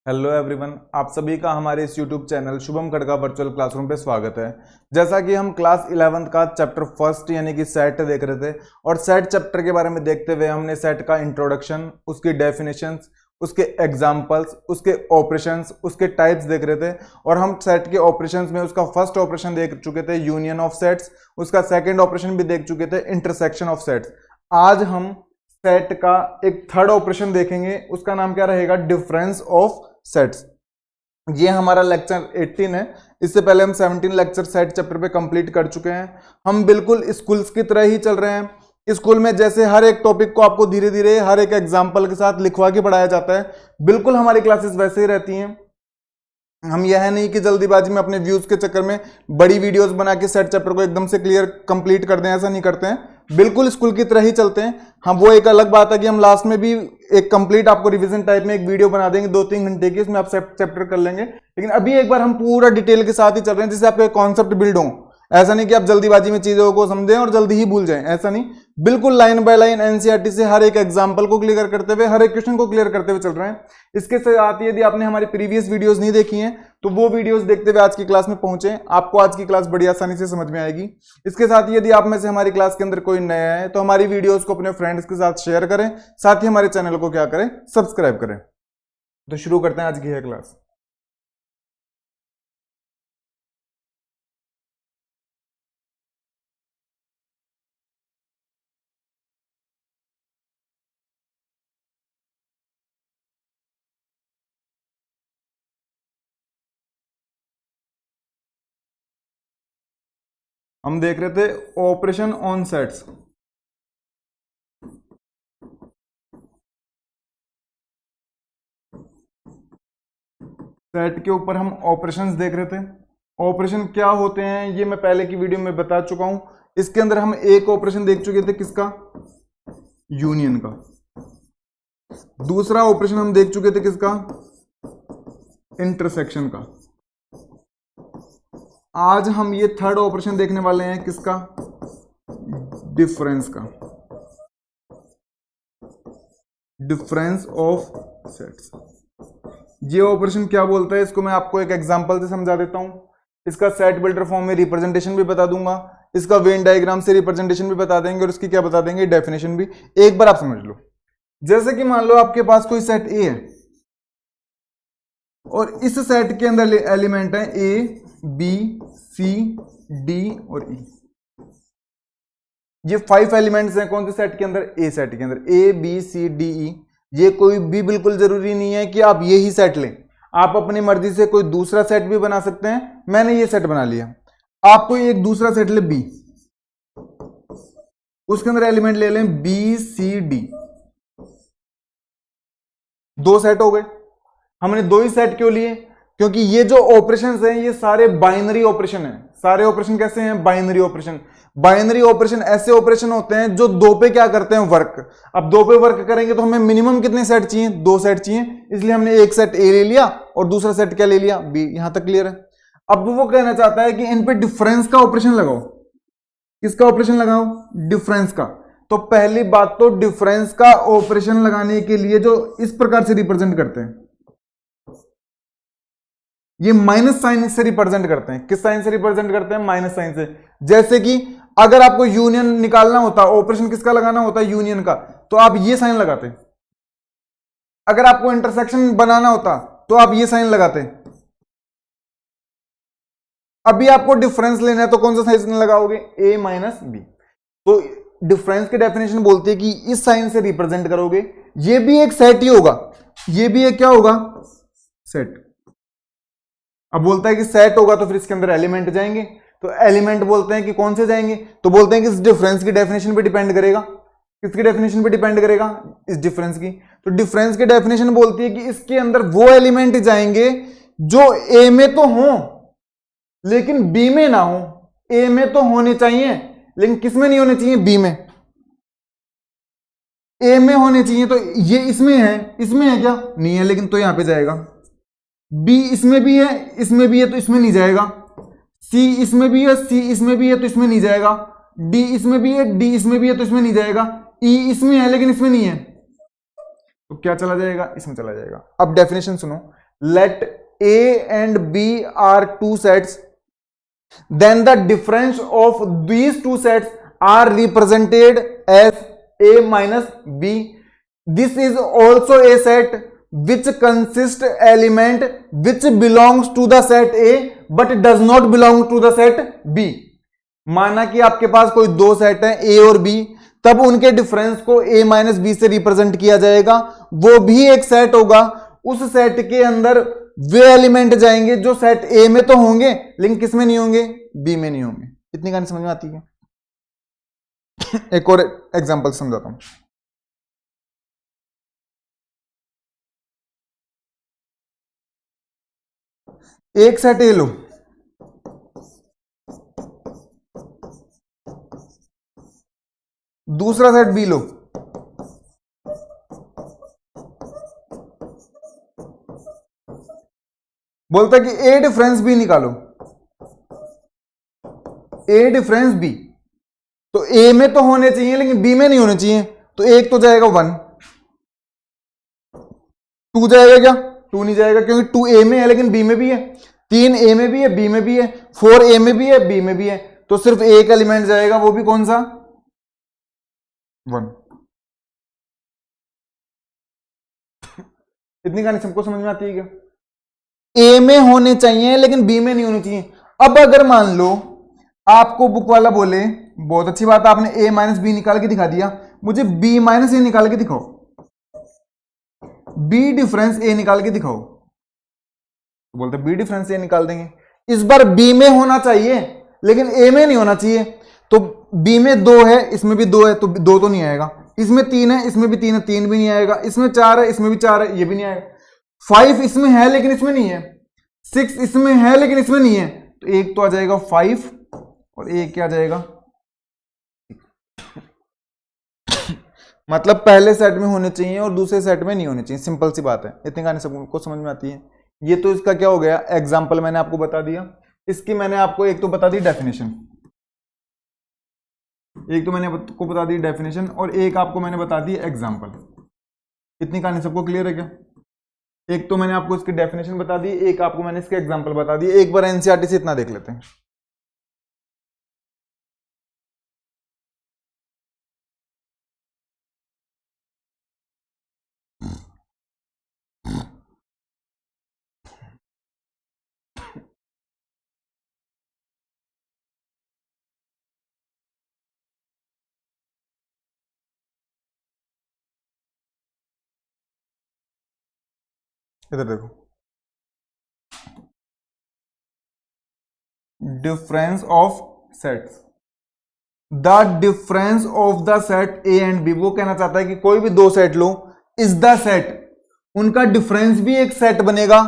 Hello everyone, आप सभी का हमारे इस YouTube channel Shubham Khadka virtual classroom पे स्वागत है। जैसा कि हम क्लास 11th का चैप्टर फर्स्ट यानी कि सेट देख रहे थे और सेट चैप्टर के बारे में देखते हुए हमने सेट का इंट्रोडक्शन, उसकी डेफिनेशंस, उसके एग्जाम्पल्स, उसके ऑपरेशंस, उसके टाइप्स देख रहे थे। और हम सेट के ऑपरेशंस में उसका फर्स्ट ऑपरेशन देख चुके थे, यूनियन ऑफ सेट्स। उसका सेकेंड ऑपरेशन भी देख चुके थे, इंटरसेक्शन ऑफ सेट्स। आज हम सेट का एक थर्ड ऑपरेशन देखेंगे, उसका नाम क्या रहेगा? Difference of sets. ये हमारा लेक्चर 18 है। इससे पहले हम 17 लेक्चर सेट चैप्टर पे कंप्लीट कर चुके हैं। हम बिल्कुल स्कूल्स की तरह ही चल रहे हैं। स्कूल में जैसे हर एक टॉपिक को आपको धीरे धीरे हर एक एग्जाम्पल के साथ लिखवा के पढ़ाया जाता है, बिल्कुल हमारी क्लासेस वैसे ही रहती हैं। हम यह नहीं कि जल्दीबाजी में अपने व्यूज के चक्कर में बड़ी वीडियोस बना के सेट चैप्टर को एकदम से क्लियर कंप्लीट कर दें, ऐसा नहीं करते हैं। बिल्कुल स्कूल की तरह ही चलते हैं हम। वो एक अलग बात है कि हम लास्ट में भी एक कंप्लीट आपको रिवीजन टाइप में एक वीडियो बना देंगे 2-3 घंटे की, उसमें आप चैप्टर कर लेंगे। लेकिन अभी एक बार हम पूरा डिटेल के साथ ही चल रहे हैं, जिससे आपके कॉन्सेप्ट बिल्ड हो। ऐसा नहीं कि आप जल्दीबाजी में चीजों को समझें और जल्दी ही भूल जाएं, ऐसा नहीं। बिल्कुल लाइन बाय लाइन एनसीईआरटी से हर एक एग्जांपल को क्लियर करते हुए, हर एक क्वेश्चन को क्लियर करते हुए चल रहे हैं। इसके साथ ही यदि आपने हमारी प्रीवियस वीडियोस नहीं देखी हैं तो वो वीडियोस देखते हुए आज की क्लास में पहुंचे। आपको आज की क्लास बड़ी आसानी से समझ में आएगी। इसके साथ ही यदि आप में से हमारी क्लास के अंदर कोई नया है तो हमारी वीडियोस को अपने फ्रेंड्स के साथ शेयर करें, साथ ही हमारे चैनल को क्या करें? सब्सक्राइब करें। तो शुरू करते हैं आज की है क्लास। हम देख रहे थे ऑपरेशन ऑन सेट्स। सेट के ऊपर हम ऑपरेशंस देख रहे थे। ऑपरेशन क्या होते हैं ये मैं पहले की वीडियो में बता चुका हूं। इसके अंदर हम एक ऑपरेशन देख चुके थे, किसका? यूनियन का। दूसरा ऑपरेशन हम देख चुके थे, किसका? इंटरसेक्शन का। आज हम ये थर्ड ऑपरेशन देखने वाले हैं, किसका? डिफरेंस का। Difference of sets. ये ऑपरेशन क्या बोलता है इसको मैं आपको एक एग्जांपल से समझा देता हूं। इसका सेट बिल्डर फॉर्म में रिप्रेजेंटेशन भी बता दूंगा, इसका वेन डायग्राम से रिप्रेजेंटेशन भी बता देंगे और इसकी क्या बता देंगे? डेफिनेशन भी। एक बार आप समझ लो, जैसे कि मान लो आपके पास कोई सेट ए है और इस सेट के अंदर एलिमेंट है ए, बी, सी, डी और ई। ये 5 एलिमेंट्स हैं कौन से सेट के अंदर? ए सेट के अंदर। ए, बी, सी, डी, ई। ये कोई भी बिल्कुल जरूरी नहीं है कि आप ये ही सेट लें। आप अपनी मर्जी से कोई दूसरा सेट भी बना सकते हैं। मैंने ये सेट बना लिया। आप कोई एक दूसरा सेट ले बी, उसके अंदर एलिमेंट ले लें बी, सी, डी। 2 सेट हो गए। हमने 2 ही सेट क्यों लिए? क्योंकि ये जो ऑपरेशंस हैं ये सारे बाइनरी ऑपरेशन हैं। सारे ऑपरेशन कैसे हैं? Binary operation. बाइनरी ऑपरेशन ऐसे ऑपरेशन होते हैं जो 2 पे क्या करते हैं? वर्क। अब 2 पे वर्क करेंगे तो हमें मिनिमम कितने सेट चाहिए? 2 सेट चाहिए। इसलिए हमने एक सेट ए ले लिया और दूसरा सेट क्या ले लिया? बी। यहां तक क्लियर है? अब वो कहना चाहता है कि इन पे डिफरेंस का ऑपरेशन लगाओ। किसका ऑपरेशन लगाओ? डिफरेंस का। तो पहली बात तो डिफरेंस का ऑपरेशन लगाने के लिए जो इस प्रकार से रिप्रेजेंट करते हैं, ये माइनस साइन से रिप्रेजेंट करते हैं। किस साइन से रिप्रेजेंट करते हैं? माइनस साइन से। जैसे कि अगर आपको यूनियन निकालना होता, ऑपरेशन किसका लगाना होता? यूनियन का, तो आप ये साइन लगाते। अगर आपको इंटरसेक्शन बनाना होता तो आप ये साइन लगाते। अभी आपको डिफरेंस लेना है तो कौन सा साइन लगाओगे? ए माइनस बी। तो डिफरेंस की डेफिनेशन बोलती है कि इस साइन से रिप्रेजेंट करोगे। ये भी एक सेट ही होगा, ये भी एक क्या होगा? सेट। अब बोलता है कि सेट होगा तो फिर इसके अंदर एलिमेंट जाएंगे। तो एलिमेंट बोलते हैं कि कौन से जाएंगे? तो बोलते हैं कि इस डिफरेंस की डेफिनेशन पे डिपेंड करेगा। किसकी डेफिनेशन पे डिपेंड करेगा? इस डिफरेंस की। तो डिफरेंस की डेफिनेशन बोलती है कि इसके अंदर वो एलिमेंट जाएंगे जो ए में तो हो लेकिन बी में ना हो। ए में तो होने चाहिए लेकिन किस में नहीं होने चाहिए? बी में। ए में होने चाहिए तो ये इसमें है, इसमें है क्या? नहीं है, लेकिन तो यहां पे जाएगा। बी इसमें भी है, इसमें भी है तो इसमें नहीं जाएगा। सी इसमें भी है, सी इसमें भी है तो इसमें नहीं जाएगा। डी इसमें भी है, डी इसमें भी है तो इसमें नहीं जाएगा। ई इसमें है लेकिन इसमें नहीं है, तो क्या चला जाएगा? इसमें चला जाएगा। अब डेफिनेशन सुनो, let A and B are two sets, then the difference of these two sets are represented as A minus B. This is also a set which consists element which belongs to the set A but does not belong to the set B. माना कि आपके पास कोई दो set है A और B, तब उनके difference को A माइनस बी से रिप्रेजेंट किया जाएगा। वो भी एक सेट होगा, उस सेट के अंदर वे एलिमेंट जाएंगे जो सेट A में तो होंगे लेकिन किस में नहीं होंगे, B में नहीं होंगे। इतनी कहानी समझ में आती है? एक और एग्जांपल समझाता हूं। एक सेट ए लो, दूसरा सेट बी लो, बोलता है कि ए डिफरेंस बी निकालो, ए डिफरेंस बी। तो ए में तो होने चाहिए लेकिन बी में नहीं होने चाहिए, तो एक तो जाएगा 1, 2 जाएगा क्या, 2 नहीं जाएगा क्योंकि 2 ए में है लेकिन बी में भी है, 3 ए में भी है बी में भी है, 4 ए में भी है बी में भी है, तो सिर्फ एक एलिमेंट जाएगा, वो भी कौन सा, 1। इतनी कहानी सबको समझ में आती है क्या? ए में होने चाहिए लेकिन बी में नहीं होने चाहिए। अब अगर मान लो आपको बुक वाला बोले बहुत अच्छी बात, आपने ए माइनस बी निकाल के दिखा दिया, मुझे बी माइनस ए निकाल के दिखाओ, बी डिफरेंस ए निकाल के दिखाओ, तो बोलते बी डिफरेंस ए निकाल देंगे। इस बार बी में होना चाहिए लेकिन ए में नहीं होना चाहिए, तो बी में 2 है इसमें भी 2 है तो 2 तो नहीं आएगा, इसमें 3 है इसमें भी 3 है, 3 भी नहीं आएगा, इसमें 4 है इसमें भी 4 है, ये भी नहीं आएगा, 5 इसमें है लेकिन इसमें नहीं है, 6 इसमें है लेकिन इसमें नहीं है, तो एक तो आ जाएगा 5 और एक क्या आ जाएगा। मतलब पहले सेट में होने चाहिए और दूसरे सेट में नहीं होने चाहिए, सिंपल सी बात है। इतनी कहानी सबको समझ में आती है। ये तो इसका क्या हो गया, एग्जाम्पल मैंने आपको बता दिया। इसकी मैंने आपको एक तो बता दी डेफिनेशन, एक तो मैंने आपको बता दी डेफिनेशन और एक आपको मैंने बता दी एग्जाम्पल। इतनी कहानी सबको क्लियर है क्या? एक तो मैंने आपको इसकी डेफिनेशन बता दी, एक आपको मैंने इसके एग्जाम्पल बता दी। एक बार एनसीईआरटी से इतना देख लेते हैं। इधर देखो, difference of sets, the difference of the set A and B. वो कहना चाहता है कि कोई भी दो सेट लो, इज द सेट, उनका डिफरेंस भी एक सेट बनेगा,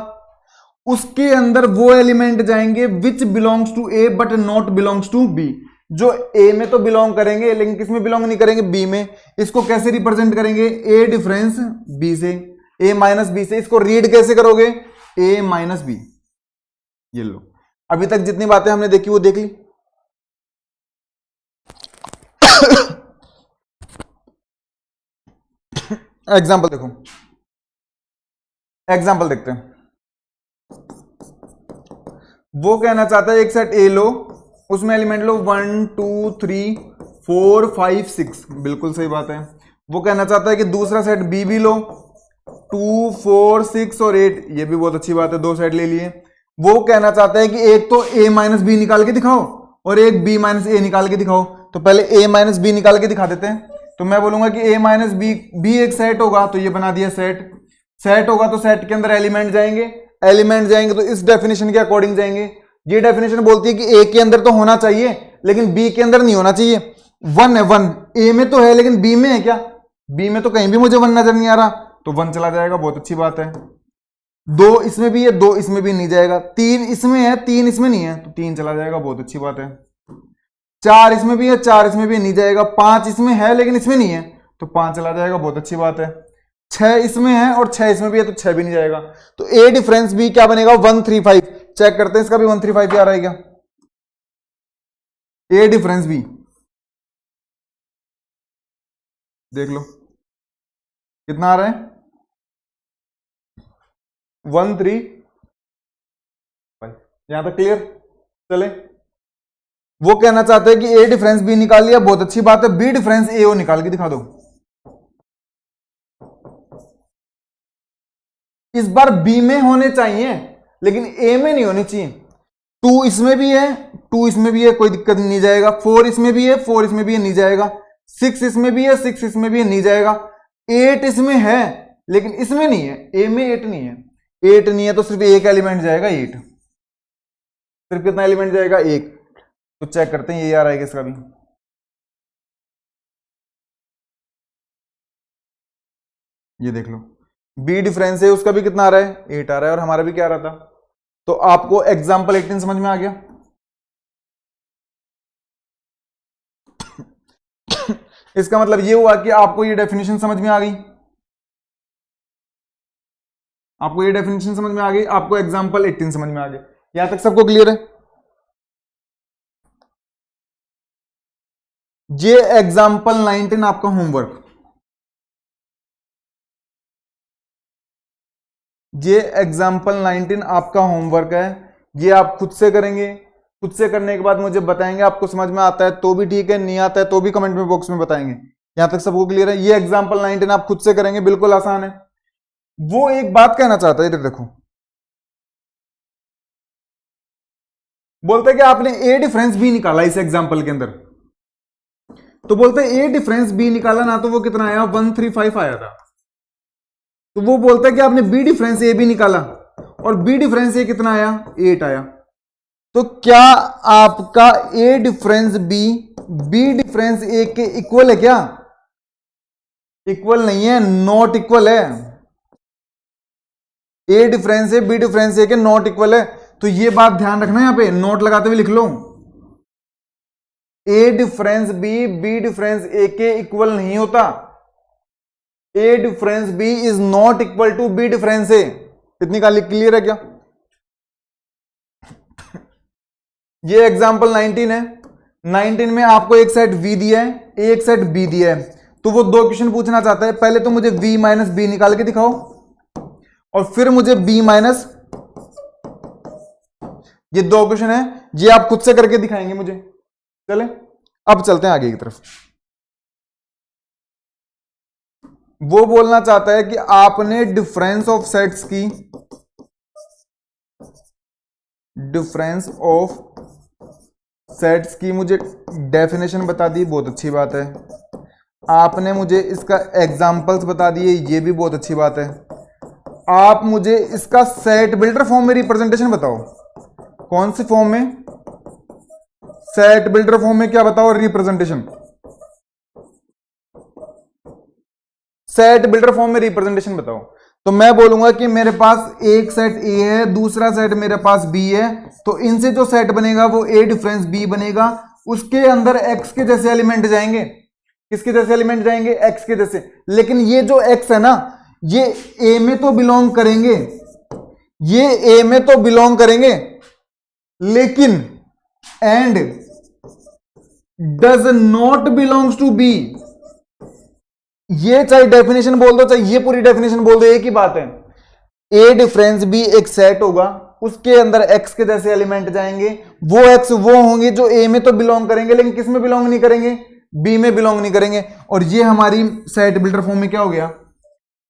उसके अंदर वो एलिमेंट जाएंगे which belongs to A but not belongs to B, जो ए में तो बिलोंग करेंगे लेकिन किस में बिलोंग नहीं करेंगे, बी में। इसको कैसे रिप्रेजेंट करेंगे, ए डिफरेंस बी से, ए माइनस बी से। इसको रीड कैसे करोगे, ए माइनस बी। ये लो, अभी तक जितनी बातें हमने देखी वो देख ली। एग्जाम्पल देखो, एग्जाम्पल देखते हैं। वो कहना चाहता है एक सेट ए लो, उसमें एलिमेंट लो 1 2 3 4 5 6, बिल्कुल सही बात है। वो कहना चाहता है कि दूसरा सेट बी भी लो, 2 4 6 और 8, ये भी बहुत अच्छी बात है, दो सेट ले लिए। वो कहना चाहता है कि एक तो ए माइनस बी निकाल के दिखाओ और एक बी माइनस ए निकाल के दिखाओ। तो पहले ए माइनस बी निकाल के दिखा देते हैं। तो मैं बोलूंगा कि ए माइनस बी भी एक सेट होगा, तो ये बना दिया सेट। सेट होगा तो सेट के अंदर एलिमेंट जाएंगे, एलिमेंट जाएंगे तो इस डेफिनेशन के अकॉर्डिंग जाएंगे। ये डेफिनेशन बोलती है कि ए के अंदर तो होना चाहिए लेकिन बी के अंदर नहीं होना चाहिए। 1 है, 1 ए में तो है लेकिन बी में है क्या, बी में तो कहीं भी मुझे 1 नजर नहीं आ रहा, तो 1 चला जाएगा, बहुत अच्छी बात है। 2 इसमें भी है, 2 इसमें भी नहीं जाएगा। 3 इसमें है, 3 इसमें नहीं है, तो 3 चला जाएगा, बहुत अच्छी बात है। 4 इसमें भी है, 4 इसमें भी नहीं जाएगा। 5 इसमें है लेकिन इसमें नहीं है, तो 5 चला जाएगा, बहुत अच्छी बात है। 6 इसमें है और 6 इसमें भी है, तो 6 भी नहीं जाएगा। तो ए डिफरेंस बी क्या बनेगा, 135। चेक करते हैं इसका भी 135 आ रहा है क्या, ए डिफरेंस बी देख लो कितना आ रहा है। 1 3 5। यहां तक क्लियर? चले, वो कहना चाहते हैं कि ए डिफरेंस बी निकाल लिया, बहुत अच्छी बात है। बी डिफरेंस ए ओ निकाल के दिखा दो। इस बार बी में होने चाहिए लेकिन ए में नहीं होने चाहिए। 2 इसमें भी है, 2 इसमें भी है, कोई दिक्कत नहीं जाएगा। 4 इसमें भी है, 4 इसमें भी है, नहीं जाएगा। 6 इसमें भी है, 6 इसमें भी है, नहीं जाएगा। 8 इसमें है लेकिन इसमें नहीं है, ए में 8 नहीं है। 8 नहीं है तो सिर्फ एक एलिमेंट जाएगा 8। सिर्फ कितना एलिमेंट जाएगा? 1। तो चेक करते हैं ये आ रहा है किसका भी। ये देख लो, बी डिफरेंस है, उसका भी कितना आ रहा है? 8 आ रहा है। और हमारा भी क्या आ रहा था? तो आपको एग्जाम्पल 18 समझ में आ गया? इसका मतलब ये हुआ कि आपको ये डेफिनेशन समझ में आ गई, आपको ये डेफिनेशन समझ में आ गई, आपको एग्जाम्पल 18 समझ में आ गया। यहां तक सबको क्लियर है? ये एग्जाम्पल 19 आपका होमवर्क, ये एग्जाम्पल 19 आपका होमवर्क है। ये आप खुद से करेंगे, खुद से करने के बाद मुझे बताएंगे आपको समझ में आता है तो भी ठीक है, नहीं आता है तो भी कमेंट में बॉक्स में बताएंगे। यहां तक सबको क्लियर है? ये एग्जाम्पल 19 आप खुद से करेंगे, बिल्कुल आसान है। वो एक बात कहना चाहता है, इधर देखो, बोलते हैं कि आपने ए डिफरेंस बी निकाला इस एग्जाम्पल के अंदर, तो बोलते हैं ए डिफरेंस बी निकाला ना, तो वो कितना आया? 135 आया था। तो वो बोलता है कि आपने बी डिफरेंस ए भी निकाला और बी डिफरेंस ए कितना आया? 8 आया। तो क्या आपका ए डिफरेंस बी डिफरेंस ए के इक्वल है क्या? इक्वल नहीं है, नॉट इक्वल है। ए difference A B difference A के नॉट इक्वल है। तो ये बात ध्यान रखना, यहां पे नोट लगाते हुए लिख लो, A difference B difference A के इक्वल नहीं होता। A difference B is not equal to B difference A. इतनी काली क्लियर है क्या? ये एग्जांपल 19 है। 19 में आपको एक सेट V दिया है, एक सेट B दिया है। तो वो 2 क्वेश्चन पूछना चाहता है। पहले तो मुझे V माइनस बी निकाल के दिखाओ और फिर मुझे B माइनस, ये 2 क्वेश्चन है, ये आप खुद से करके दिखाएंगे मुझे। चले, अब चलते हैं आगे की तरफ। वो बोलना चाहता है कि आपने डिफरेंस ऑफ सेट्स की, डिफरेंस ऑफ सेट्स की मुझे डेफिनेशन बता दी, बहुत अच्छी बात है। आपने मुझे इसका एग्जांपल्स बता दिए, ये भी बहुत अच्छी बात है। आप मुझे इसका सेट बिल्डर फॉर्म में रिप्रेजेंटेशन बताओ। कौन से फॉर्म में? सेट बिल्डर फॉर्म में क्या बताओ? रिप्रेजेंटेशन। सेट बिल्डर फॉर्म में रिप्रेजेंटेशन बताओ। तो मैं बोलूंगा कि मेरे पास एक सेट ए है, दूसरा सेट मेरे पास बी है, तो इनसे जो सेट बनेगा वो ए डिफरेंस बी बनेगा। उसके अंदर एक्स के जैसे एलिमेंट जाएंगे। किसके जैसे एलिमेंट जाएंगे? एक्स के जैसे। लेकिन ये जो एक्स है ना, ये ए में तो बिलोंग करेंगे, ये ए में तो बिलोंग करेंगे, लेकिन and does not belongs to B. ये चाहे डेफिनेशन बोल दो, चाहे ये पूरी डेफिनेशन बोल दो, एक ही बात है। ए डिफरेंस बी एक सेट होगा, उसके अंदर एक्स के जैसे एलिमेंट जाएंगे। वो एक्स वो होंगे जो ए में तो बिलोंग करेंगे, लेकिन किस में बिलोंग नहीं करेंगे? बी में बिलोंग नहीं करेंगे। और ये हमारी सेट बिल्डर फॉर्म में क्या हो गया?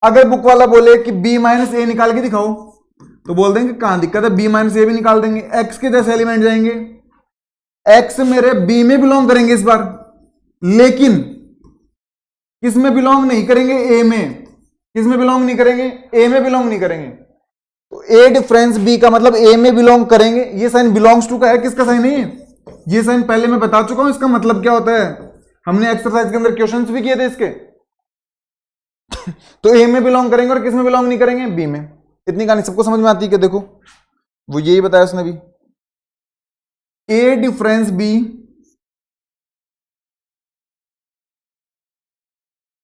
अगर बुक वाला बोले कि बी माइनस ए निकाल के दिखाओ, तो बोल देंगे कहां दिक्कत है, बी माइनस ए भी निकाल देंगे। एक्स के जैसे एलिमेंट जाएंगे, एक्स मेरे बी में बिलोंग करेंगे इस बार, लेकिन किस में बिलोंग नहीं करेंगे? ए में। किस में बिलोंग नहीं करेंगे? ए में बिलोंग नहीं करेंगे। तो ए डिफरेंस बी का मतलब ए में बिलोंग करेंगे। ये साइन बिलोंग्स टू का है, किसका साइन नहीं है? ये साइन पहले मैं बता चुका हूं इसका मतलब क्या होता है, हमने एक्सरसाइज के अंदर क्वेश्चंस भी किए थे इसके। तो ए में बिलोंग करेंगे और किस में बिलोंग नहीं करेंगे? बी में। इतनी कहानी सबको समझ में आती है कि देखो वो यही बताया उसने भी। ए डिफरेंस बी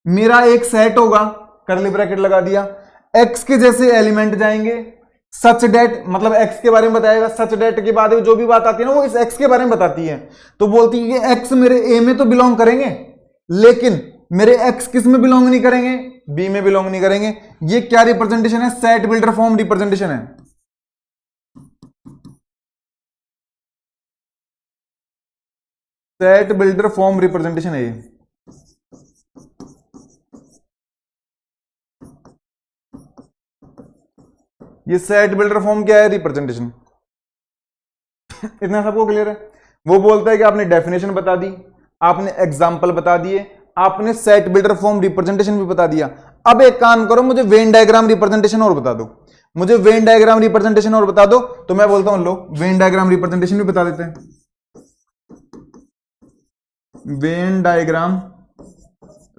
मेरा एक सेट होगा, कर्ली ब्रैकेट लगा दिया, एक्स के जैसे एलिमेंट जाएंगे, सच डेट मतलब एक्स के बारे में बताएगा, सच डेट के बाद जो भी बात आती है ना वो इस एक्स के बारे में बताती है। तो बोलती है कि एक्स मेरे ए में तो बिलोंग करेंगे, लेकिन मेरे एक्स किस में बिलोंग नहीं करेंगे, बी में बिलोंग नहीं करेंगे। ये क्या रिप्रेजेंटेशन है, सेट बिल्डर फॉर्म रिप्रेजेंटेशन है। सेट बिल्डर फॉर्म रिप्रेजेंटेशन है ये सेट बिल्डर फॉर्म क्या है, रिप्रेजेंटेशन। इतना सबको क्लियर है। वो बोलता है कि आपने डेफिनेशन बता दी, आपने एग्जांपल बता दिए, आपने सेट बिल्डर फॉर्म रिप्रेजेंटेशन भी बता दिया। अब एक काम करो, मुझे वेन डायग्राम रिप्रेजेंटेशन और बता दो, मुझे वेन डायग्राम रिप्रेजेंटेशन और बता दो। तो मैं बोलता हूं लो वेन डायग्राम रिप्रेजेंटेशन भी बता देते हैं। वेन डायग्राम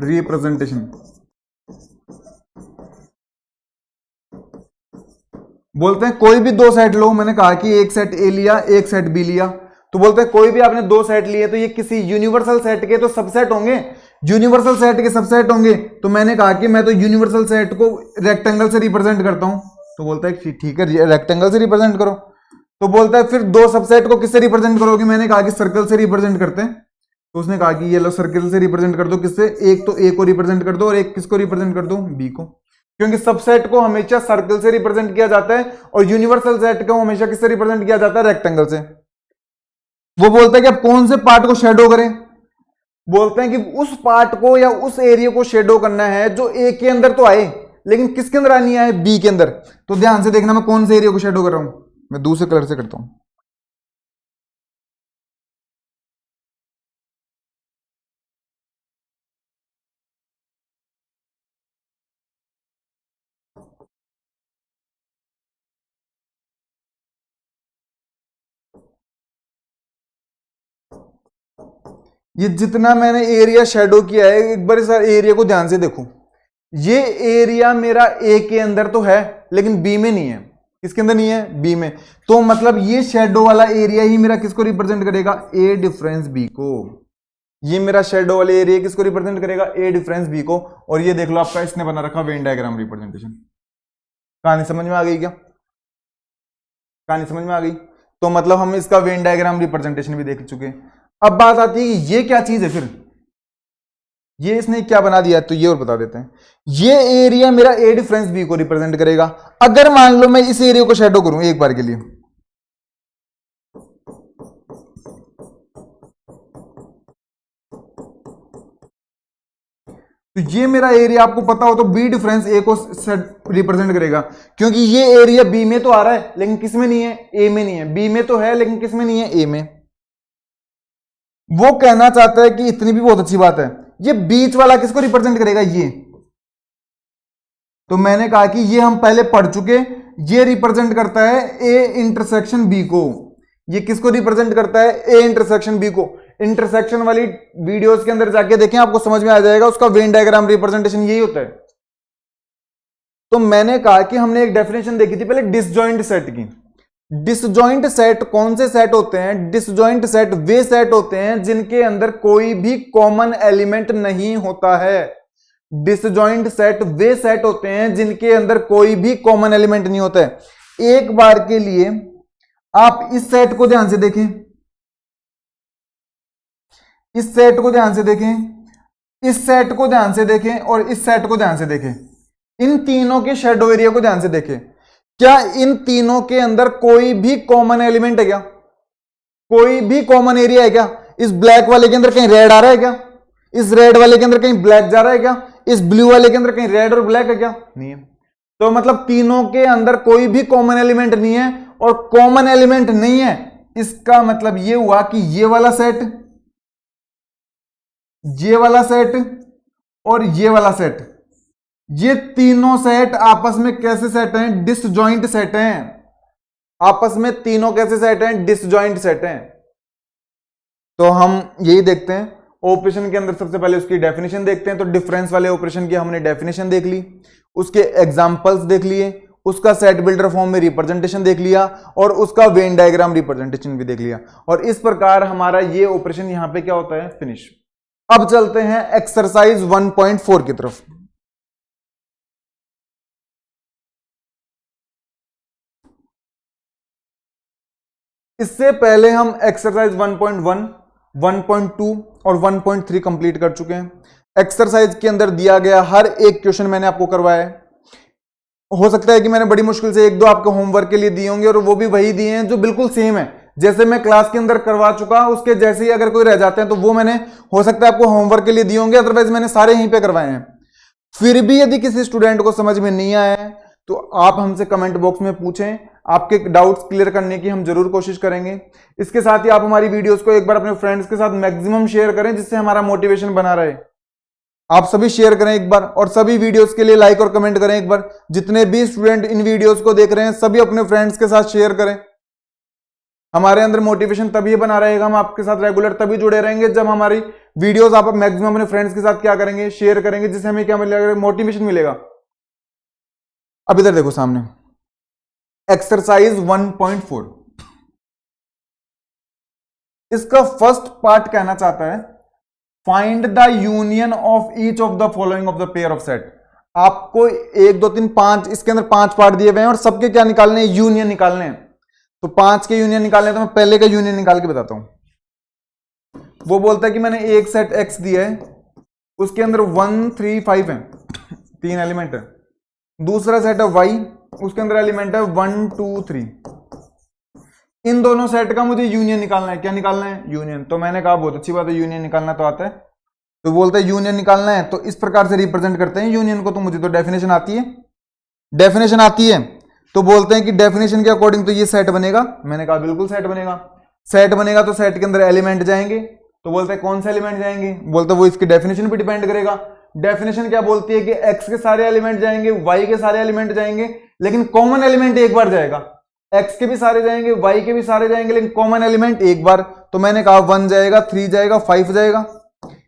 रिप्रेजेंटेशन बोलते हैं कोई भी दो सेट लो, मैंने कहा कि एक सेट ए लिया एक सेट बी लिया, तो बोलते हैं कोई भी आपने दो सेट लिए तो ये किसी यूनिवर्सल सेट के तो सबसेट होंगे, यूनिवर्सल सेट के सबसेट होंगे। तो मैंने कहा कि मैं तो यूनिवर्सल सेट को रेक्टेंगल से रिप्रेजेंट करता हूं। तो बोलता है ठीक है रेक्टेंगल से रिप्रेजेंट करो। तो बोलता है फिर दो सबसेट को किससे रिप्रेजेंट करोगे, मैंने कहा कि सर्कल से रिप्रेजेंट करते हैं। तो उसने कहा कि ये लो सर्कल से रिप्रेजेंट कर दो, किससे, एक तो ए को रिप्रेजेंट कर दो और एक किसको रिप्रेजेंट कर दो, बी को, क्योंकि सबसेट को हमेशा सर्कल से रिप्रेजेंट किया जाता है और यूनिवर्सल सेट को हमेशा किससे रिप्रेजेंट किया जाता है, रेक्टेंगल से। वो बोलता है कि अब कौन से पार्ट को शेडो करें, बोलते हैं कि उस पार्ट को या उस एरिया को शेडो करना है जो ए के अंदर तो आए लेकिन किसके अंदर आनी है, बी के अंदर। तो ध्यान से देखना मैं कौन से एरिया को शेडो कर रहा हूं, मैं दूसरे कलर से करता हूं। ये जितना मैंने एरिया शेडो किया है, एक बार इस एरिया को ध्यान से देखो। ये एरिया मेरा ए के अंदर तो है लेकिन बी में नहीं है। किसके अंदर नहीं है, बी में। तो मतलब ये शेडो वाला एरिया ही मेरा किसको रिप्रेजेंट करेगा, ए डिफरेंस बी को। ये मेरा शेडो वाला एरिया किसको रिप्रेजेंट करेगा, ए डिफरेंस बी को। और ये देख लो आपका इसने बना रखा वेन डायग्राम रिप्रेजेंटेशन। कहानी समझ में आ गई क्या, कहानी समझ में आ गई। तो मतलब हम इसका वेन डायग्राम रिप्रेजेंटेशन भी देख चुके हैं। अब बात आती है कि ये क्या चीज है, फिर ये इसने क्या बना दिया, तो ये और बता देते हैं। ये एरिया मेरा ए डिफरेंस बी को रिप्रेजेंट करेगा। अगर मान लो मैं इस एरिया को शेडो करूं एक बार के लिए, तो ये मेरा एरिया आपको पता हो तो बी डिफरेंस ए को रिप्रेजेंट करेगा, क्योंकि ये एरिया बी में तो आ रहा है लेकिन किस में नहीं है, ए में नहीं है। बी में तो है लेकिन किस में नहीं है, ए में। वो कहना चाहता है कि इतनी भी बहुत अच्छी बात है, ये बीच वाला किसको रिप्रेजेंट करेगा, ये। तो मैंने कहा कि ये हम पहले पढ़ चुके, ये रिप्रेजेंट करता है ए इंटरसेक्शन बी को। ये किसको रिप्रेजेंट करता है, ए इंटरसेक्शन बी को। इंटरसेक्शन वाली वीडियोस के अंदर जाके देखें, आपको समझ में आ जाएगा उसका वेन डायग्राम रिप्रेजेंटेशन यही होता है। तो मैंने कहा कि हमने एक डेफिनेशन देखी थी पहले डिसजॉइंट सेट की। डिसजॉइंट सेट कौन से सेट होते हैं, डिसजॉइंट सेट वे सेट होते हैं जिनके अंदर कोई भी कॉमन एलिमेंट नहीं होता है। डिसजॉइंट सेट वे सेट होते हैं जिनके अंदर कोई भी कॉमन एलिमेंट नहीं होता है। एक बार के लिए आप इस सेट को ध्यान से देखें, इस सेट को ध्यान से देखें, इस सेट को ध्यान से देखें और इस सेट को ध्यान से देखें। इन तीनों के शेडो एरिया को ध्यान से देखें। क्या इन तीनों के अंदर कोई भी कॉमन एलिमेंट है क्या, कोई भी कॉमन एरिया है क्या। इस ब्लैक वाले के अंदर कहीं रेड आ रहा है क्या, इस रेड वाले के अंदर कहीं ब्लैक जा रहा है क्या, इस ब्लू वाले के अंदर कहीं रेड और ब्लैक है क्या, नहीं है। तो मतलब तीनों के अंदर कोई भी कॉमन एलिमेंट नहीं है। और कॉमन एलिमेंट नहीं है इसका मतलब यह हुआ कि ये वाला सेट, ये वाला सेट और ये वाला सेट, ये तीनों सेट आपस में कैसे सेट हैं, डिसजॉइंट सेट हैं। आपस में तीनों कैसे सेट हैं, डिसजॉइंट सेट हैं। तो हम यही देखते हैं ऑपरेशन के अंदर। सबसे पहले उसकी डेफिनेशन देखते हैं। तो डिफरेंस वाले ऑपरेशन की हमने डेफिनेशन देख ली, उसके एग्जांपल्स देख लिए, उसका सेट बिल्डर फॉर्म में रिप्रेजेंटेशन देख लिया और उसका वेन डायग्राम रिप्रेजेंटेशन भी देख लिया। और इस प्रकार हमारा ये ऑपरेशन यहां पे क्या होता है, फिनिश। अब चलते हैं एक्सरसाइज 1.4 की तरफ। इससे पहले हम एक्सरसाइज 1.1, 1.2 और 1.3 कंप्लीट कर चुके हैं। एक्सरसाइज के अंदर दिया गया हर एक क्वेश्चन मैंने आपको करवाया है। हो सकता है कि मैंने बड़ी मुश्किल से एक दो आपको होमवर्क के लिए दिए होंगे और वो भी वही दिए हैं जो बिल्कुल सेम है जैसे मैं क्लास के अंदर करवा चुका, उसके जैसे ही अगर कोई रह जाते हैं तो वो मैंने हो सकता है आपको होमवर्क के लिए दिए होंगे, अदरवाइज मैंने सारे यहीं पे करवाए हैं। फिर भी यदि किसी स्टूडेंट को समझ में नहीं आया है तो आप हमसे कमेंट बॉक्स में पूछें, आपके डाउट्स क्लियर करने की हम जरूर कोशिश करेंगे। इसके साथ ही आप हमारी वीडियोस को एक बार अपने फ्रेंड्स के साथ मैक्सिमम शेयर करें जिससे हमारा मोटिवेशन बना रहे। आप सभी शेयर करें एक बार और सभी वीडियोस के लिए लाइक और कमेंट करें एक बार। जितने भी स्टूडेंट इन वीडियोस को देख रहे हैं सभी अपने फ्रेंड्स के साथ शेयर करें। हमारे अंदर मोटिवेशन तभी बना रहेगा, हम आपके साथ रेगुलर तभी जुड़े रहेंगे जब हमारी वीडियोस आप मैक्सिमम अपने फ्रेंड्स के साथ क्या करेंगे, शेयर करेंगे, जिससे हमें क्या मिलेगा, मोटिवेशन मिलेगा। अब इधर देखो सामने एक्सरसाइज 1.4, इसका फर्स्ट पार्ट कहना चाहता है find the union of each of the following of the pair of set. आपको 1 2 3 5 इसके अंदर 5 पार्ट दिए हुए हैं और सबके क्या निकालने हैं, यूनियन निकालने हैं। तो 5 के यूनियन निकालने, तो मैं पहले का यूनियन निकाल के बताता हूं। वो बोलता है कि मैंने एक सेट एक्स दिया है, उसके अंदर 1 3 5 है, 3 एलिमेंट है। दूसरा सेट है वाई, उसके अंदर एलिमेंट है 1 2 3। इन दोनों सेट का मुझे यूनियन निकालना है। क्या निकालना है, यूनियन। तो मैंने कहा बहुत अच्छी बात है, यूनियन निकालना तो आता है। तो बोलता है यूनियन निकालना है, तो इस प्रकार से रिप्रेजेंट करते हैं यूनियन को। तो मुझे तो डेफिनेशन आती है, डेफिनेशन आती है। तो बोलते हैं कि डेफिनेशन के अकॉर्डिंग तो ये सेट बनेगा। मैंने कहा बिल्कुल सेट बनेगा। सेट बनेगा तो सेट के अंदर एलिमेंट जाएंगे। तो बोलते हैं कौन से एलिमेंट जाएंगे, बोलते हैं वो इसकी डेफिनेशन पे डिपेंड करेगा। डेफिनेशन क्या बोलती है कि एक्स के सारे एलिमेंट जाएंगे, वाई के सारे एलिमेंट जाएंगे, लेकिन कॉमन एलिमेंट एक बार जाएगा। एक्स के भी सारे जाएंगे, वाई के भी सारे जाएंगे, लेकिन कॉमन एलिमेंट एक बार। तो मैंने कहा 1 जाएगा, 3 जाएगा, 5 जाएगा।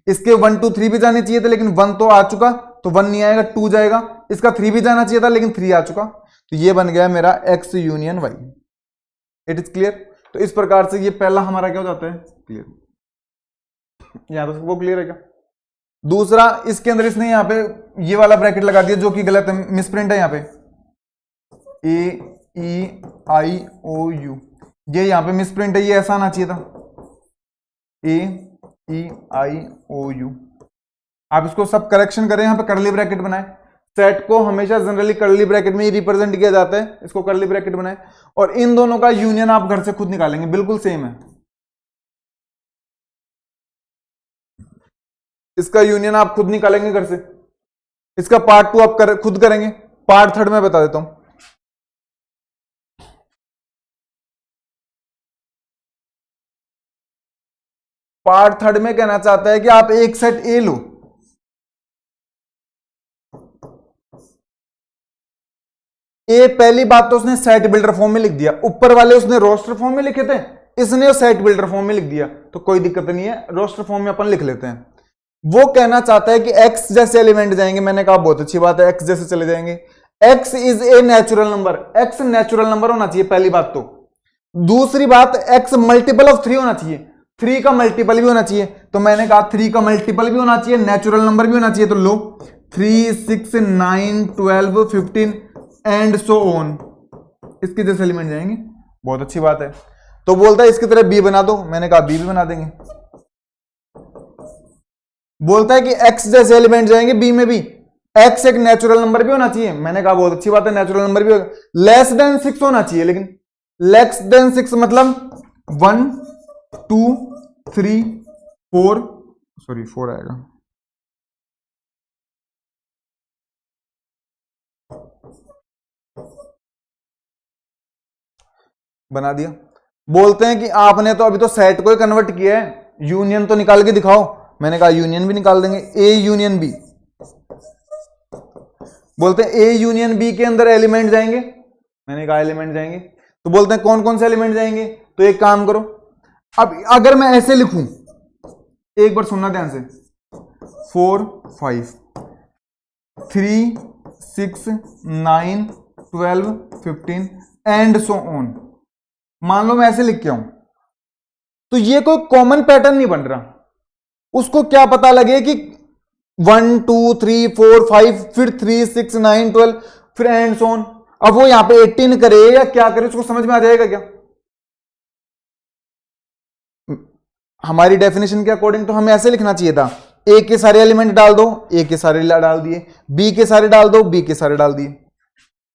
इसके 1 2 3 भी जाने चाहिए थे, लेकिन 1 तो आ चुका, तो 1 नहीं आएगा, 2 जाएगा। इसका 3 भी जाना चाहिए था, लेकिन 3 आ चुका। तो ये बन गया मेरा X union Y. It is clear. तो इस प्रकार से ये पहला हमारा क्या हो जाता है, क्लियर। यहां तो वो क्लियर है क्या। दूसरा, इसके अंदर इसने यहां पे ये वाला ब्रैकेट लगा दिया जो कि गलत है, मिसप्रिंट है। यहां पे AEIOU, ये यहां पे मिसप्रिंट है, ये ऐसा आना चाहिए था AEIOU। आप इसको सब करेक्शन करें, यहां पे कर्ली ब्रैकेट बनाए। सेट को हमेशा जनरली कर्ली ब्रैकेट में ही रिप्रेजेंट किया जाता है, इसको कर्ली ब्रैकेट बनाए। और इन दोनों का यूनियन आप घर से खुद निकालेंगे, बिल्कुल सेम है। इसका यूनियन आप खुद निकालेंगे घर से। इसका पार्ट 2 आप खुद करेंगे, पार्ट 3 में बता देता हूं। पार्ट 3 में कहना चाहता है कि आप एक सेट ए लो, ए पहली बात तो उसने सेट बिल्डर फॉर्म में लिख दिया, ऊपर वाले उसने रोस्टर फॉर्म में लिखे थे, इसने सेट बिल्डर फॉर्म में लिख दिया। तो कोई दिक्कत नहीं है, रोस्टर फॉर्म में अपन लिख लेते हैं। वो कहना चाहता है कि एक्स जैसे एलिमेंट जाएंगे। मैंने कहा बहुत अच्छी बात है, एक्स जैसे चले जाएंगे। X is a natural number, x natural number होना चाहिए, पहली बात तो। दूसरी बात, एक्स मल्टीपल ऑफ 3 होना चाहिए, 3 का मल्टीपल भी होना चाहिए। तो मैंने कहा 3 का मल्टीपल भी होना चाहिए, नेचुरल नंबर भी होना चाहिए। तो लो 3 6 9 12 15 एंड सो ऑन, इसके जैसे एलिमेंट जाएंगे। बहुत अच्छी बात है। तो बोलता है इसकी तरह बी बना दो। मैंने कहा बी भी बना देंगे। बोलता है कि एक्स जैसे एलिमेंट जाएंगे बी में भी, एक्स एक नेचुरल नंबर भी होना चाहिए। मैंने कहा बहुत अच्छी बात है, नेचुरल नंबर भी लेस देन 6 होना चाहिए। लेकिन लेस देन 6 मतलब 1 2 3 4, सॉरी 4 आएगा। बना दिया। बोलते हैं कि आपने तो अभी तो सेट को ही कन्वर्ट किया है, यूनियन तो निकाल के दिखाओ। मैंने कहा यूनियन भी निकाल देंगे, ए यूनियन बी। बोलते हैं ए यूनियन बी के अंदर एलिमेंट जाएंगे। मैंने कहा एलिमेंट जाएंगे। तो बोलते हैं कौन कौन से एलिमेंट जाएंगे। तो एक काम करो, अब अगर मैं ऐसे लिखूं, एक बार सुनना ध्यान से, 4 5 3 6 9 12 15 एंड सो ऑन। मान लो मैं ऐसे लिख के आऊं, तो ये कोई कॉमन पैटर्न नहीं बन रहा। उसको क्या पता लगे कि 1 2 3 4 5 फिर 3 6 9 12 फिर एंड सो ऑन। अब वो यहां पे 18 करे या क्या करे, उसको समझ में आ जाएगा क्या। हमारी डेफिनेशन के अकॉर्डिंग तो हमें ऐसे लिखना चाहिए था ए के सारे एलिमेंट डाल दो, ए के सारे डाल दिए, बी के सारे डाल दो, बी के सारे डाल दिए।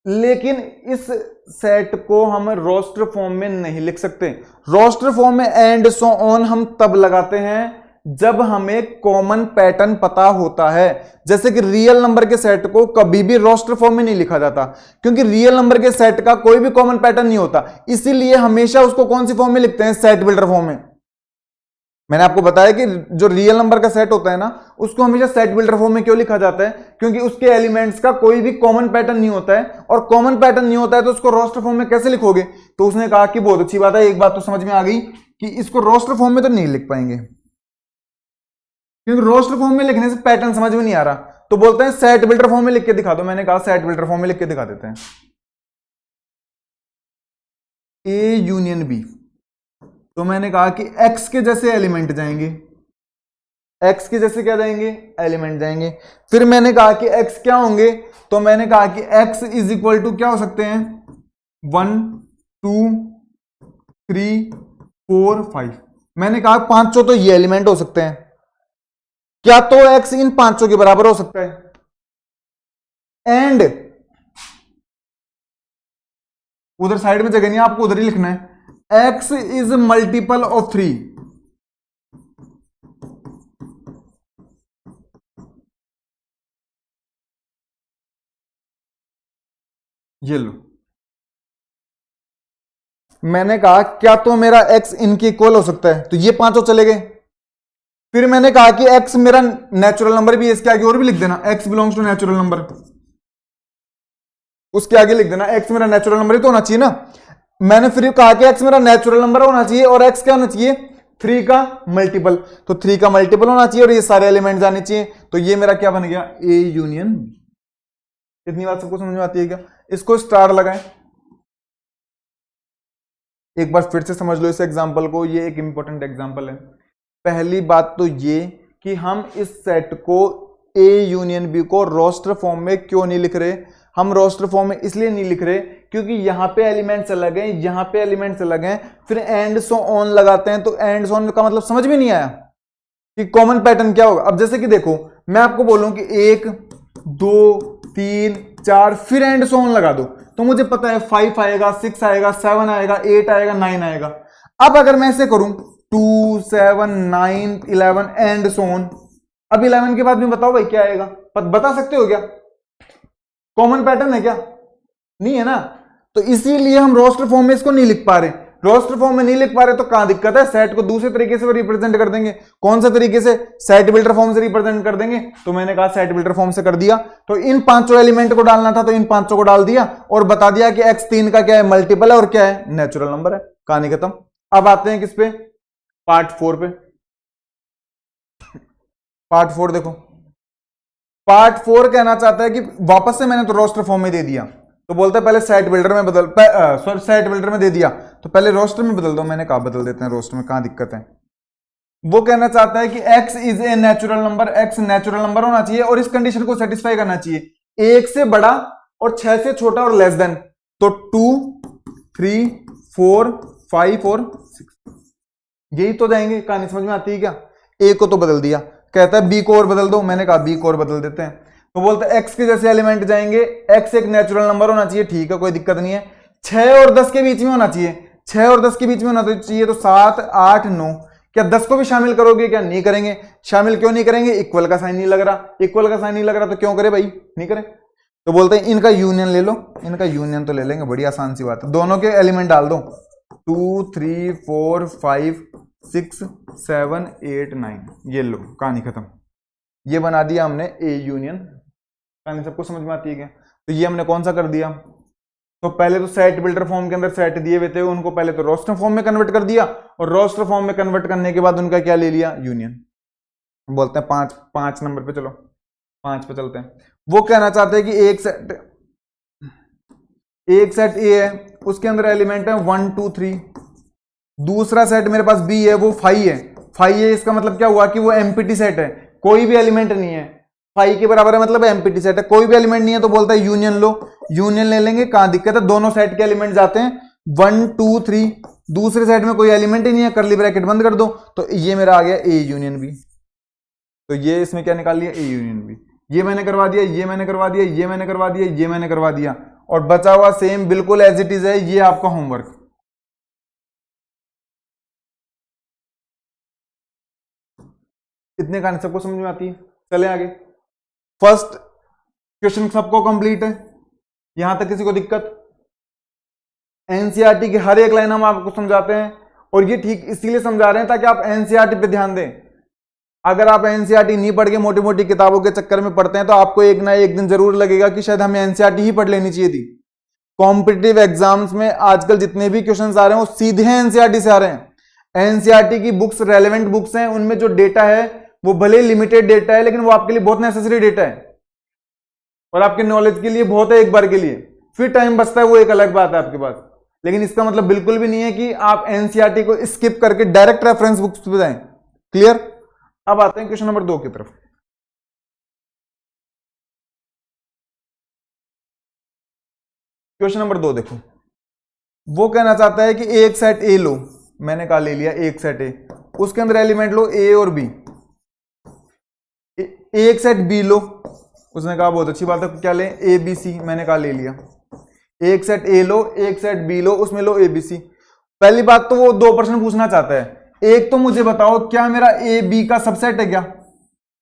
लेकिन इस सेट को हम रोस्टर फॉर्म में नहीं लिख सकते। रोस्टर फॉर्म में एंड सो ऑन हम तब लगाते हैं जब हमें कॉमन पैटर्न पता होता है। जैसे कि रियल नंबर के सेट को कभी भी रोस्टर फॉर्म में नहीं लिखा जाता, क्योंकि रियल नंबर के सेट का कोई भी कॉमन पैटर्न नहीं होता। इसीलिए हमेशा उसको कौन सी फॉर्म में लिखते हैं? सेट बिल्डर फॉर्म में। मैंने आपको बताया कि जो रियल नंबर का सेट होता है ना, उसको हमेशा सेट बिल्डर फॉर्म में क्यों लिखा जाता है? क्योंकि उसके एलिमेंट्स का कोई भी कॉमन पैटर्न नहीं होता है, और कॉमन पैटर्न नहीं होता है तो उसको रोस्टर फॉर्म में कैसे लिखोगे? तो उसने कहा कि बहुत अच्छी बात है, एक बात तो समझ में आ गई कि इसको रोस्टर फॉर्म में तो नहीं लिख पाएंगे, क्योंकि रोस्टर फॉर्म में लिखने से पैटर्न समझ में नहीं आ रहा। तो बोलते हैं सेट बिल्डर फॉर्म में लिख के दिखा दो। मैंने कहा सेट बिल्डर फॉर्म में लिख के दिखा देते हैं। ए यूनियन बी, तो मैंने कहा कि एक्स के जैसे एलिमेंट जाएंगे, एक्स के जैसे क्या जाएंगे? एलिमेंट जाएंगे। फिर मैंने कहा कि एक्स क्या होंगे? तो मैंने कहा कि एक्स इज इक्वल टू क्या हो सकते हैं? 1 2 3 4 5। मैंने कहा पांचों तो ये एलिमेंट हो सकते हैं। क्या तो एक्स इन पांचों के बराबर हो सकता है? एंड उधर साइड में जगह नहीं, आपको उधर ही लिखना है। X is multiple of 3। ये लो, मैंने कहा क्या तो मेरा x इनके इक्वल हो सकता है, तो ये पांचों चले गए। फिर मैंने कहा कि x मेरा नेचुरल नंबर भी है, इसके आगे और भी लिख देना x belongs to natural number, उसके आगे लिख देना x मेरा नेचुरल नंबर ही तो होना चाहिए ना। मैंने फिर कहा कि x मेरा नेचुरल नंबर होना चाहिए और x क्या होना चाहिए? 3 का मल्टीपल, तो 3 का मल्टीपल होना चाहिए और ये सारे एलिमेंट जाने चाहिए। तो ये मेरा क्या बन गया? A union B। इतनी बात सबको समझ में आती है क्या? इसको स्टार लगाएं। एक बार फिर से समझ लो इस एग्जांपल को, ये एक इंपॉर्टेंट एग्जांपल है। पहली बात तो ये कि हम इस सेट को A यूनियन B को रोस्टर फॉर्म में क्यों नहीं लिख रहे? हम रोस्टर फॉर्म में इसलिए नहीं लिख रहे क्योंकि यहां पे एलिमेंट्स अलग हैं, यहां पे एलिमेंट्स अलग हैं, फिर एंड सो ऑन लगाते हैं, तो एंड सो ऑन का मतलब समझ में नहीं आया कि कॉमन पैटर्न क्या होगा। अब जैसे कि देखो, मैं आपको बोलूं कि 1 2 3 4 फिर एंड सो ऑन लगा दो, तो मुझे पता है 5 आएगा, 6 आएगा, 7 आएगा, 8 आएगा, 9 आएगा। अब अगर मैं ऐसे करूं 2 7 9 11 एंड सो ऑन, अब 11 के बाद में बताओ भाई क्या आएगा? बता सकते हो क्या? कॉमन पैटर्न है क्या? नहीं है ना। तो इसीलिए हम रोस्टर फॉर्म में इसको नहीं लिख पा रहे। रोस्टर फॉर्म में नहीं लिख पा रहे तो कहां दिक्कत है? सेट को दूसरे तरीके से रिप्रेजेंट कर देंगे। कौन सा तरीके से? सेट बिल्डर फॉर्म से रिप्रेजेंट कर देंगे। तो मैंने कहा सेट बिल्डर फॉर्म से कर दिया, तो इन पांचों एलिमेंट को डालना था, तो इन पांचों को डाल दिया और बता दिया कि x 3 का क्या है? मल्टीपल है और क्या है? नेचुरल नंबर है। कहानी खत्म। अब आते हैं किस पे? पार्ट 4 पे। पार्ट 4 देखो, पार्ट 4 कहना चाहता है कि वापस से मैंने तो रोस्टर फॉर्म में दे दिया, तो बोलता है पहले सेट बिल्डर में बदल, सॉरी सेट बिल्डर में दे दिया तो पहले रोस्टर में बदल दो। मैंने कहा बदल देते हैं रोस्टर में, कहां दिक्कत है? वो कहना चाहता है कि x is a natural number, x natural number होना चाहिए और इस कंडीशन को सेटिस्फाई करना चाहिए 1 से बड़ा और 6 से छोटा और लेस देन। तो 2 3 4 5 और 6 यही तो जाएंगे। कहानी समझ में आती है क्या? a को तो बदल दिया, कहता है b को और बदल दो। मैंने कहा b को और बदल देते हैं, तो बोलते हैं x के जैसे एलिमेंट जाएंगे, x एक नेचुरल नंबर होना चाहिए, ठीक है कोई दिक्कत नहीं है। 6 और 10 के बीच में होना चाहिए, 6 और 10 के बीच में होना चाहिए, तो 7 8 9। क्या 10 को भी शामिल करोगे? क्या नहीं करेंगे। शामिल क्यों नहीं करेंगे? इक्वल का साइन नहीं लग रहा, इक्वल का साइन नहीं लग रहा तो क्यों करे भाई? नहीं करे। तो बोलते हैं इनका यूनियन ले लो, इनका यूनियन तो ले लेंगे, बड़ी आसान सी बात है। दोनों के एलिमेंट डाल दो, 2 3 4 5 6 7 8 9, ये लो, कहानी खत्म। ये बना दिया हमने ए यूनियन। कहानी सबको समझ में आती है क्या? तो ये हमने कौन सा कर दिया? तो पहले तो सेट बिल्डर फॉर्म के अंदर सेट दिए हुए थे, उनको पहले तो रोस्टर फॉर्म में कन्वर्ट कर दिया और रोस्टर फॉर्म में कन्वर्ट करने के बाद उनका क्या ले लिया? यूनियन। बोलते हैं 5 नंबर पे, चलो 5 पे चलते हैं। वो कहना चाहते हैं कि एक सेट ए है, उसके अंदर एलिमेंट है 1 2 3। दूसरा सेट मेरे पास बी है, वो 5 है। 5 है, इसका मतलब क्या हुआ कि वो एम्प्टी सेट है, कोई भी एलिमेंट नहीं है। 5 के बराबर है मतलब एम्प्टी सेट है, कोई भी एलिमेंट नहीं है, तो बोलता है यूनियन लो। यूनियन ले लेंगे, कहां दिक्कत है? दोनों सेट के एलिमेंट जाते हैं 1 2 3, दूसरे सेट में कोई एलिमेंट ही नहीं है, करली ब्रैकेट बंद कर दो, तो ये मेरा आ गया ए यूनियन बी। तो ये इसमें क्या निकाल लिया, ए यूनियन बी। ये मैंने करवा दिया, ये मैंने करवा दिया, ये मैंने करवा दिया, ये मैंने करवा दिया, और बचा हुआ सेम बिल्कुल एज इट इज है, ये आपका होमवर्क। इतने कहानी सबको समझ में आती है। चले आगे। फर्स्ट क्वेश्चन सबको कंप्लीट है, यहां तक किसी को दिक्कत? एनसीईआरटी की हर एक लाइन हम आपको समझाते हैं, और ये ठीक इसीलिए समझा रहे हैं ताकि आप एनसीईआरटी पे ध्यान दें। अगर आप एनसीईआरटी नहीं पढ़ के मोटी मोटी किताबों के चक्कर में पढ़ते हैं तो आपको एक ना एक दिन जरूर लगेगा कि शायद हमें एनसीईआरटी ही पढ़ लेनी चाहिए थी। कॉम्पिटिटिव एग्जाम्स में आजकल जितने भी क्वेश्चंस आ रहे हैं वो सीधे एनसीईआरटी से आ रहे हैं। एनसीईआरटी की बुक्स रेलेवेंट बुक्स हैं, उनमें जो डेटा है वो भले लिमिटेड डेटा है, लेकिन वो आपके लिए बहुत नेसेसरी डेटा है और आपके नॉलेज के लिए बहुत है। एक बार के लिए फिर टाइम बचता है, वो एक अलग बात है आपके पास, लेकिन इसका मतलब बिल्कुल भी नहीं है कि आप एनसीईआरटी को स्किप करके डायरेक्ट रेफरेंस बुक्स पे जाएं। क्लियर? अब आते हैं क्वेश्चन नंबर 2 की तरफ। क्वेश्चन नंबर 2 देखो, वो कहना चाहता है कि एक सेट ए लो, मैंने कहा ले लिया एक सेट ए, उसके अंदर एलिमेंट लो ए और बी। एक सेट बी लो, उसने कहा बहुत अच्छी बात है, क्या लें, ए बी सी, मैंने कहा ले लिया। एक सेट ए लो, एक सेट बी लो, उसमें लो ए बी सी। पहली बात तो वो 2 प्रश्न पूछना चाहता है। एक तो मुझे बताओ क्या मेरा ए बी का सबसेट है क्या,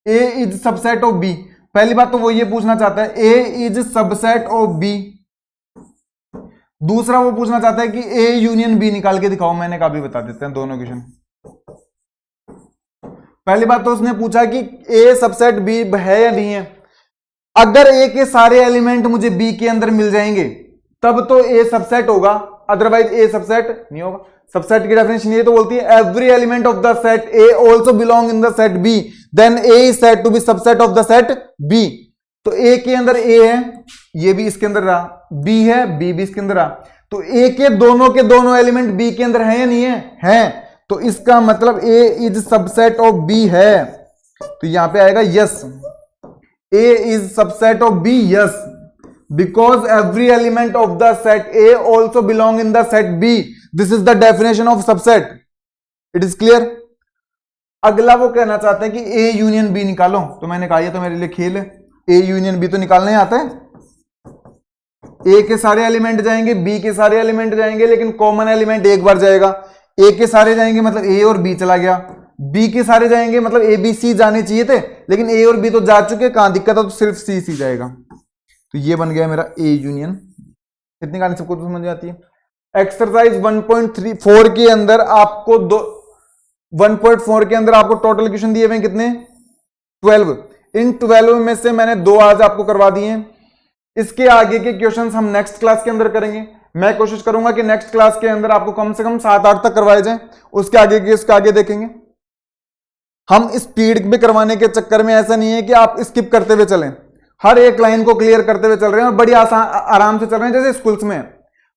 ए इज सबसेट ऑफ बी। पहली बात तो वो ये पूछना चाहता है ए इज सबसेट ऑफ बी। दूसरा वो पूछना चाहता है कि ए यूनियन बी निकाल के दिखाओ, मैंने कहा भी बता देते हैं दोनों क्वेश्चन। पहली बात तो उसने पूछा कि ए सबसेट बी है या नहीं है। अगर ए के सारे एलिमेंट मुझे बी के अंदर मिल जाएंगे तब तो ए सबसेट होगा, अदरवाइज ए सबसेट नहीं होगा। सबसेट की डेफिनेशन ये तो बोलती है every element of the set A also belong in the set B, then A is said to be subset of the set B. तो ए के अंदर ए है, ये भी इसके अंदर रहा, बी है, बी भी इसके अंदर रहा, तो ए के दोनों एलिमेंट बी के अंदर है या नहीं है? है। तो इसका मतलब A is subset of B है, तो यहां पे आएगा yes, A is subset of B, yes, because every element of the set A also belong in the set B. This is the definition of subset. It is clear? अगला वो कहना चाहता है कि A यूनियन B निकालो, तो मैंने कहा ये तो मेरे लिए खेल है, A यूनियन B तो निकालने आता है। A के सारे एलिमेंट जाएंगे, B के सारे एलिमेंट जाएंगे, लेकिन कॉमन एलिमेंट एक बार जाएगा। A के सारे जाएंगे मतलब A और B चला गया, B के सारे जाएंगे मतलब A B C जाने चाहिए थे, लेकिन A और B तो जा चुके, कहां दिक्कत है, तो सिर्फ C जाएगा। तो ये बन गया मेरा ए यूनियन। इतनी कहानी सबको तो समझ में आती है। एक्सरसाइज 1.34 के अंदर आपको 1.4 के अंदर आपको टोटल क्वेश्चन दिए हुए कितने, 12। इन 12 में से मैंने 2 आज आपको करवा दिए हैं। इसके आगे के क्वेश्चंस हम नेक्स्ट क्लास के अंदर करेंगे। मैं कोशिश करूंगा कि नेक्स्ट क्लास के अंदर आपको कम से कम 7-8 तक करवाए जाएं, उसके आगे के इसके आगे देखेंगे। हम स्पीड में करवाने के चक्कर में ऐसा नहीं है कि आप स्किप करते हुए चलें, हर एक लाइन को क्लियर करते हुए चल रहे हैं और बड़ी आराम से चल रहे हैं, जैसे स्कूल्स में।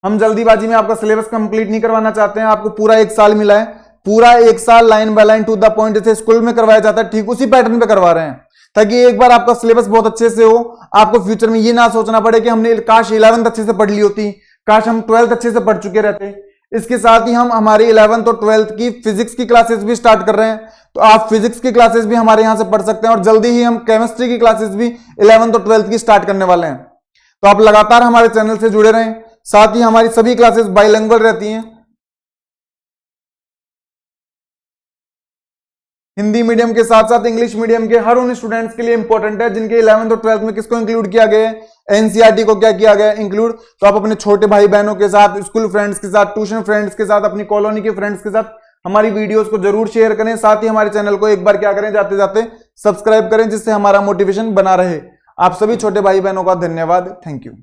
हम जल्दीबाजी में आपका सिलेबस कंप्लीट नहीं करवाना चाहते हैं। आपको पूरा 1 साल मिला है, पूरा 1 साल line by line to the point जैसे स्कूल में करवाया जाता है, ठीक उसी पैटर्न पे करवा रहे हैं, ताकि एक बार आपका सिलेबस बहुत अच्छे से हो, आपको फ्यूचर में ये ना सोचना पड़े कि हमने काश 11th अच्छे से पढ़ ली होती, काश हम 12th अच्छे से पढ़ चुके रहते। इसके साथ ही हम हमारी 11th और 12th की फिजिक्स की क्लासेस भी स्टार्ट कर रहे हैं, तो आप फिजिक्स की क्लासेस भी हमारे यहां से पढ़ सकते हैं, और जल्दी ही हम केमिस्ट्री की क्लासेस भी 11th और 12th की स्टार्ट करने वाले हैं। तो आप लगातार हमारे चैनल से जुड़े रहें। साथ ही हमारी सभी क्लासेस बाइलिंगुअल रहती हैं, हिंदी मीडियम के साथ साथ इंग्लिश मीडियम के हर उन स्टूडेंट्स के लिए इंपॉर्टेंट है जिनके 11th और 12th में किसको इंक्लूड किया गया है, एनसीईआरटी को क्या किया गया इंक्लूड। तो आप अपने छोटे भाई बहनों के साथ, स्कूल फ्रेंड्स के साथ, ट्यूशन फ्रेंड्स के साथ, अपनी कॉलोनी के फ्रेंड्स के साथ हमारी वीडियोस को जरूर शेयर करें। साथ ही हमारे चैनल को एक बार क्या करें, जाते जाते सब्सक्राइब करें, जिससे हमारा मोटिवेशन बना रहे। आप सभी छोटे भाई बहनों का धन्यवाद। Thank you.